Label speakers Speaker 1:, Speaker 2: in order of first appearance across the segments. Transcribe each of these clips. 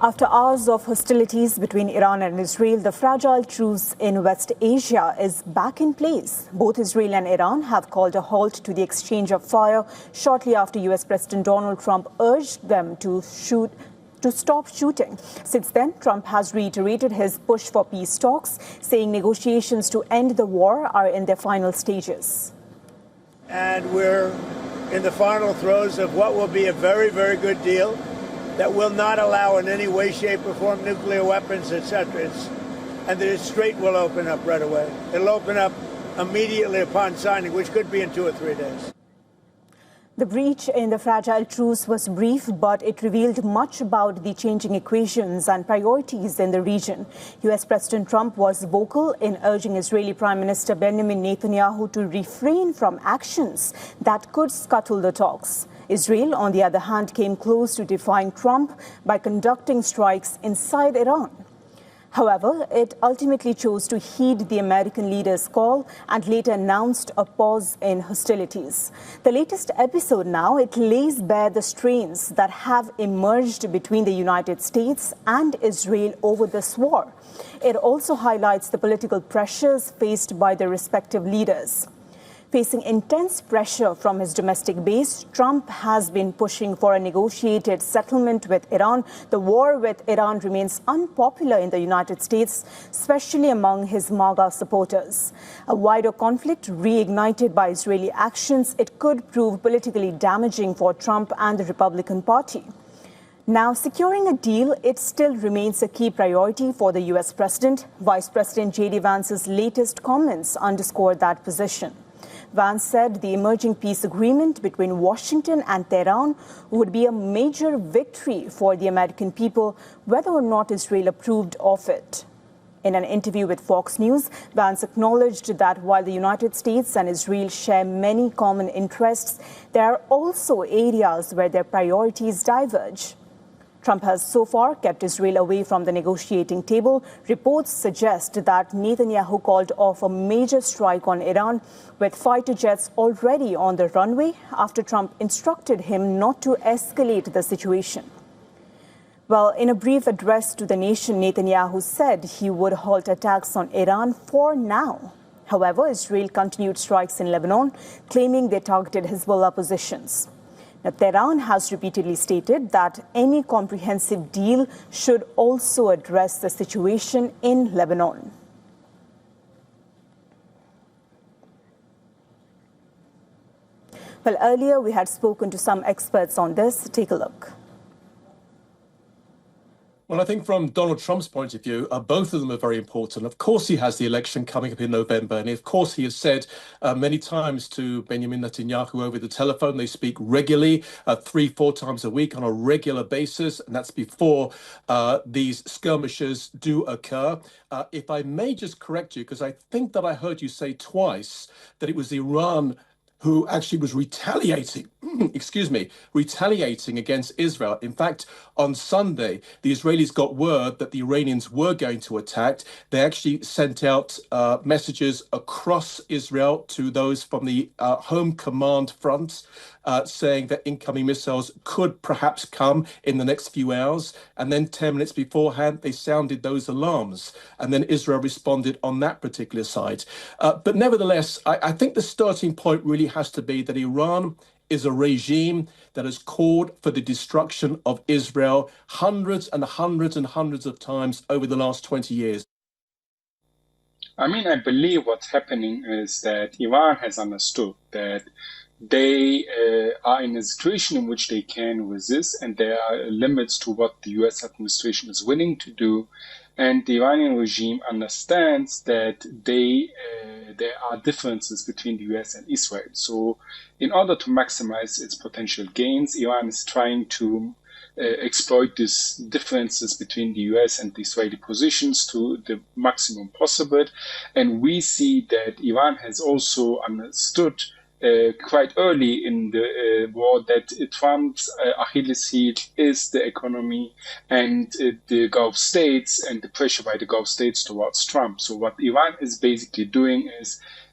Speaker 1: After hours of hostilities between Iran and Israel, the fragile truce in West Asia is back in place. Both Israel and Iran have called a halt to the exchange of fire shortly after US President Donald Trump urged them to stop shooting. Since then, Trump has reiterated his push for peace talks, saying negotiations to end the war are in their final stages.
Speaker 2: And we're in the final throes of what will be a very, very good deal that will not allow in any way, shape, or form nuclear weapons, etc. And the strait will open up right away. It'll open up immediately upon signing, which could be in 2 or 3 days.
Speaker 1: The breach in the fragile truce was brief, but it revealed much about the changing equations and priorities in the region. US President Trump was vocal in urging Israeli Prime Minister Benjamin Netanyahu to refrain from actions that could scuttle the talks. Israel, on the other hand, came close to defying Trump by conducting strikes inside Iran. However, it ultimately chose to heed the American leader's call and later announced a pause in hostilities. The latest episode now, it lays bare the strains that have emerged between the United States and Israel over this war. It also highlights the political pressures faced by the respective leaders. Facing intense pressure from his domestic base, Trump has been pushing for a negotiated settlement with Iran. The war with Iran remains unpopular in the United States, especially among his MAGA supporters. A wider conflict reignited by Israeli actions, it could prove politically damaging for Trump and the Republican Party. Now, securing a deal, it still remains a key priority for the U.S. President. Vice President J.D. Vance's latest comments underscore that position. Vance said the emerging peace agreement between Washington and Tehran would be a major victory for the American people, whether or not Israel approved of it. In an interview with Fox News, Vance acknowledged that while the United States and Israel share many common interests, there are also areas where their priorities diverge. Trump has so far kept Israel away from the negotiating table. Reports suggest that Netanyahu called off a major strike on Iran with fighter jets already on the runway after Trump instructed him not to escalate the situation. Well, in a brief address to the nation, Netanyahu said he would halt attacks on Iran for now. However, Israel continued strikes in Lebanon, claiming they targeted Hezbollah positions. Now, Tehran has repeatedly stated that any comprehensive deal should also address the situation in Lebanon. Well, earlier we had spoken to some experts on this. Take a look.
Speaker 3: Well, I think from Donald Trump's point of view, both of them are very important. Of course, he has the election coming up in November. And of course, he has said many times to Benjamin Netanyahu over the telephone, they speak regularly, 3-4 times a week on a regular basis. And that's before these skirmishes do occur. If I may just correct you, because I think that I heard you say twice that it was Iran who actually was retaliating, retaliating against Israel. In fact, on Sunday, the Israelis got word that the Iranians were going to attack. They actually sent out messages across Israel to those from the home command front, saying that incoming missiles could perhaps come in the next few hours. And then 10 minutes beforehand, they sounded those alarms. And then Israel responded on that particular side. But nevertheless, I think the starting point really has to be that Iran is a regime that has called for the destruction of Israel hundreds and hundreds and hundreds of times over the last 20 years.
Speaker 4: I mean, I believe what's happening is that Iran has understood that they are in a situation in which they can resist, and there are limits to what the US administration is willing to do. And the Iranian regime understands that there are differences between the US and Israel. So in order to maximize its potential gains, Iran is trying to exploit these differences between the US and the Israeli positions to the maximum possible. And we see that Iran has also understood quite early in the war that Trump's Achilles heel is the economy and the Gulf states and the pressure by the Gulf states towards Trump. So what Iran is basically doing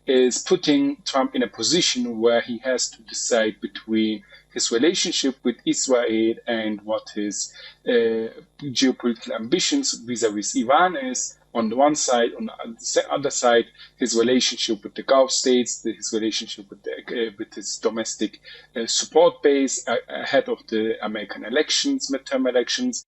Speaker 4: is putting Trump in a position where he has to decide between his relationship with Israel and what his geopolitical ambitions vis-a-vis Iran is on the one side. On the other side, his relationship with the Gulf states, his relationship with his domestic support base ahead of the American elections, midterm elections,